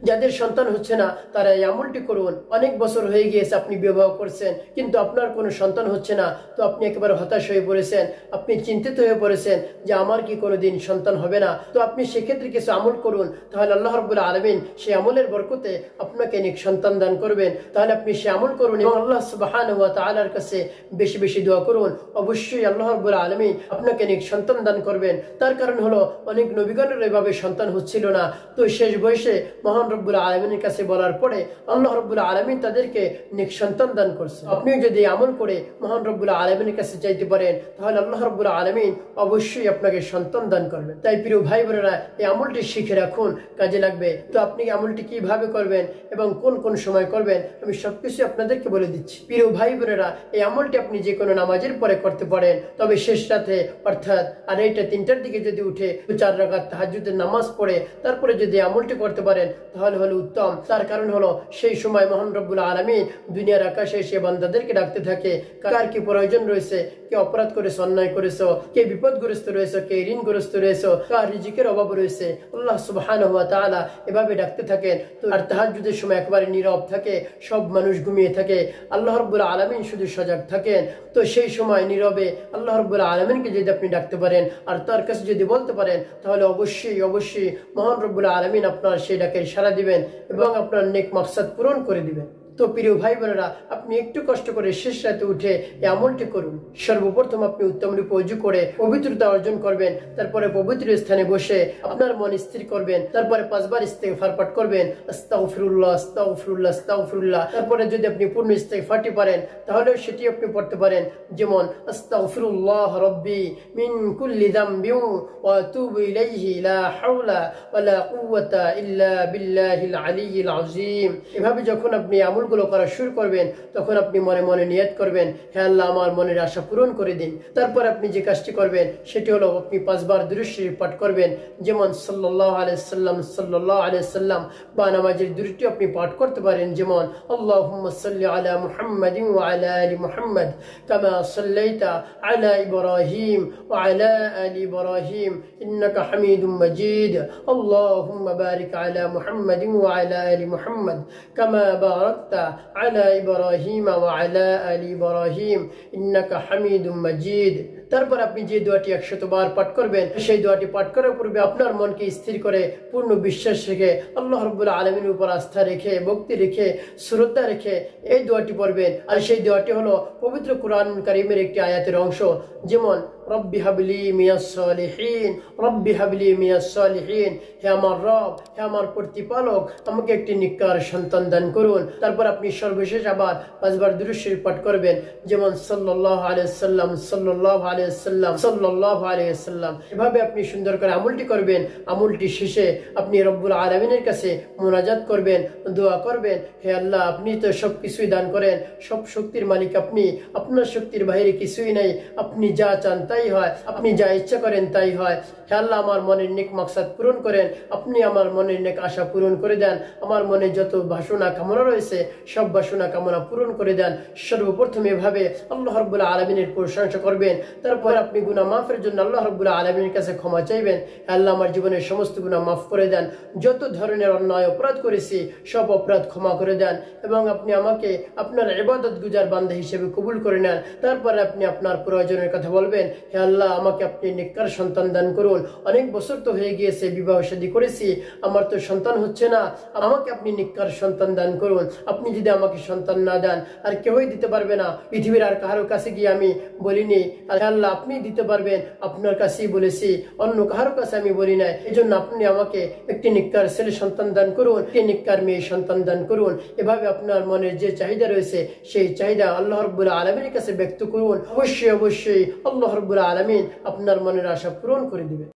যাদের সন্তান হচ্ছে না তারা এই আমলটি করুন। অনেক বছর হয়ে গিয়েছে আপনি বিবাহ করছেন কিন্তু আপনার কোনো সন্তান হচ্ছে না, তো আপনি একেবারে হতাশ হয়ে পড়েছেন, আপনি চিন্তিত হয়ে পড়েছেন যে আমার কি কোনোদিন সন্তান হবে না। তো আপনি সেক্ষেত্রে কিছু আমল করুন, তাহলে আল্লাহ রাব্বুল আলামিন সেই আমলের বরকতে আপনাকে নেক সন্তান দান করবেন। তাহলে আপনি সে আমল করুন এবং আল্লাহ সুবহানাহু ওয়া তাআলার কাছে বেশি বেশি দোয়া করুন। অবশ্যই আল্লাহ রাব্বুল আলামিন আপনাকে নেক সন্তান দান করবেন। তার কারণ হলো অনেক নবীগণের এভাবে সন্তান হচ্ছিল না, তো শেষ বয়সে মহান রব্বুল আলামিনের কাছে বলার পরে আল্লাহ রব্বুল আলামিন তাদেরকে নেক সন্তান দান করছে। আপনিও যদি আমল করে মহান রব্বুল আলামিনের কাছে চাইতে পারেন তাহলে আল্লাহ রব্বুল আলামিন অবশ্যই আপনাকে সন্তান দান করবেন। তাই প্রিয় ভাই বোনেরা, এই আমলটি শিখে রাখুন, কাজে লাগবে। তো আপনি আমলটি কিভাবে করবেন এবং কোন কোন সময় করবেন আমি সবকিছু আপনাদেরকে বলে দিচ্ছি। প্রিয় ভাই বোনেরা, এই আমলটি আপনি যে কোনো নামাজের পরে করতে পারেন, তবে শেষ রাতে অর্থাৎ 2:30-3টার দিকে যদি উঠে 4 রাকাত তাহাজ্জুদের নামাজ পড়ে তারপরে যদি আমলটি করতে পারেন তাহলে হলো উত্তম। তার কারণ হলো সেই সময় মহান রব্বুল আলামিন দুনিয়ার আকাশে সে বান্দাদেরকে ডাকতে থাকে, কার কি প্রয়োজন রয়েছে, কে অপরাধ করেছে, অন্যায় করেছো, কে বিপদগ্রস্ত রয়েছে, কে ঋণগ্রস্ত রয়েছে, কার রিজিকের অভাব রয়েছে, আল্লাহ সুবহানাহু ওয়া তাআলা এভাবে ডাকতে থাকেন। তো আর তাহাজ্জুদের সময় একবারে নীরব থাকে, সব মানুষ ঘুমিয়ে থাকে, আল্লাহ রাব্বুল আলামিন শুধু সজাগ থাকেন। তো সেই সময় নীরবে আল্লাহ রাব্বুল আলামিনকে যদি আপনি ডাকতে পারেন আর তার কাছে যদি বলতে পারেন তাহলে অবশ্যই অবশ্যই মহান রব্বুল আলামিন আপনার সেই ডাকের সাড়া দিবেন এবং আপনার নেক মাকসাদ পূরণ করে দিবেন। তো প্রিয় ভাই বোনেরা, আপনি একটু কষ্ট করে শেষ রাতে উঠে এই আমলটি করুন। সর্বপ্রথম আপনি উত্তম রূপে ওযু করে পবিত্রতা অর্জন করবেন, তারপরে পবিত্র স্থানে বসে আপনার মন স্থির করবেন, তারপরে 5 বার ইস্তেগফার পাঠ করবেন, আস্তাগফিরুল্লাহ আস্তাগফিরুল্লাহ আস্তাগফিরুল্লাহ। তারপরে যদি আপনি পূর্ণ ইস্তেগফারটি পারেন তাহলে সেটি আপনি পড়তে পারেন, যেমন আস্তাগফিরুল্লাহ রাব্বি মিন কুল্লি যামবি ওয়া আতুবু ইলাইহি লা হাওলা ওয়া লা কুওয়াতা ইল্লা বিল্লাহিল আলিয়্যিল আযীম। এভাবে যখন আপনি গুলো করা শুরু করবেন তখন আপনি মনে মনে নিয়ত করবেন, হে আল্লাহ আমার মনের আশা পূরণ করে দিন। তারপর আপনি যে কাজটি করবেন সেটি হলো আপনি 5 বার দুরূদ শরীফ পাঠ করবেন, যেমন সাল্লাল্লাহু আলাইহি সাল্লাম সাল্লাল্লাহু আলাইহি সাল্লাম, বা নামাজের দুরূদটি আপনি পাঠ করতে পারেন, যেমন আল্লাহুম্মা সাল্লি আলা মুহাম্মাদিন ওয়া আলা আলি মুহাম্মাদ কামা সাল্লাইতা আলা ইব্রাহিম ওয়া আলা আলি ইব্রাহিম ইন্নাকা হামিদুম মাজিদ। আল্লাহুম্মা বারিক আলা মুহাম্মাদিন ওয়া আলা আলি মুহাম্মাদ কামা বারাকতা على إبراهيم وعلى آل إبراهيم إنك حميد مجيد। তারপর আপনি যে দোয়াটি 100 বার পাঠ করবেন সেই দোয়াটি পাঠ করার পূর্বে আপনার মনকে স্থির করে পূর্ণ বিশ্বাস রেখে আল্লাহ রাব্বুল আলামিনের উপর আস্থা রেখে ভক্তি রেখে শ্রদ্ধা রেখে এই দোয়াটি পড়বেন। আর সেই দোয়াটি হলো পবিত্র কুরআন কারীমের একটি আয়াতের অংশ, যেমন রব্বি হাবলি মিনাস সালিহিন, রব্বি হাবলি মিনাস সালিহিন, হে আমার রব, হে আমার প্রতিপালক, আমাকে একটি নেককার সন্তান দান করুন। তারপর আপনি সর্বশেষ আবার 5 বার দুরূদ শরীফ পাঠ করবেন, যেমন সাল্লাল্লাহু আলাইহি সাল্লাম সাল্লাল্লাহু আলাইহি সাল্লাম সাল্লাল্লাহু আলাইহি সাল্লাম। এভাবে আপনি সুন্দর করে আমলটি করবেন। আমলটি শেষে আপনি রব্বুল আলামিনের কাছে মুনাজাত করবেন, দোয়া করবেন, হে আল্লাহ আপনি তো সব কিছুই দান করেন, সব শক্তির মালিক আপনি, আপনার শক্তির বাইরে কিছুই নাই, আপনি যা চান তাই হয়, আপনি যা ইচ্ছা করেন তাই হয়। হে আল্লাহ আমার মনের নেক মাকসাদ পূরণ করেন, আপনি আমার মনের নেক আশা পূরণ করে দেন, আমার মনে যত বাসনা কামনা রয়েছে সব বাসনা কামনা পূরণ করে দেন। সর্বপ্রথম এভাবে আল্লাহ রাব্বুল আলামিনের প্রশংসা করবেন, তারপর আপনি গুনাহ মাফের জন্য আল্লাহ রাব্বুল আলামিনের কাছে ক্ষমা চাইবেন, হে আল্লাহ আমার জীবনের সমস্ত গুনাহ মাফ করে দেন, যত ধরনের অন্যায় অপরাধ করেছি সব অপরাধ ক্ষমা করে দেন এবং আপনি আমাকে আপনার ইবাদত গুজার বান্দা হিসেবে কবুল করে নেন। তারপর আপনি আপনার প্রয়োজনের কথা বলবেন, হে আল্লাহ আমাকে আপনি নেককার সন্তান দান করুন, অনেক বছর তো হয়ে গিয়েছে বিবাহ শাদী করেছি, আমার তো সন্তান হচ্ছে না, আমাকে আপনি নেককার সন্তান দান করুন। আপনি যদি আমাকে সন্তান না দেন আর কেউই দিতে পারবে না, পৃথিবীর আর কারো কাছে গিয়ে আমি বলিনি, আল্লাহ আপনি দিতে পারবেন, আপনার কাছেই বলেছি, অন্য কারো কাছে আমি বলি নাই। এজন্য আপনি আমাকে একটি নেককার ছেলে সন্তান দান করুন, একটি নেককার মেয়ে সন্তান দান করুন। এভাবে আপনার মনের যে চাহিদা রয়েছে সেই চাহিদা আল্লাহ রাব্বুল আলামিনের কাছে ব্যক্ত করুন। অবশ্যই অবশ্যই আল্লাহ রাব্বুল আলামিন আপনার মনের আশা পূরণ করে দিবেন।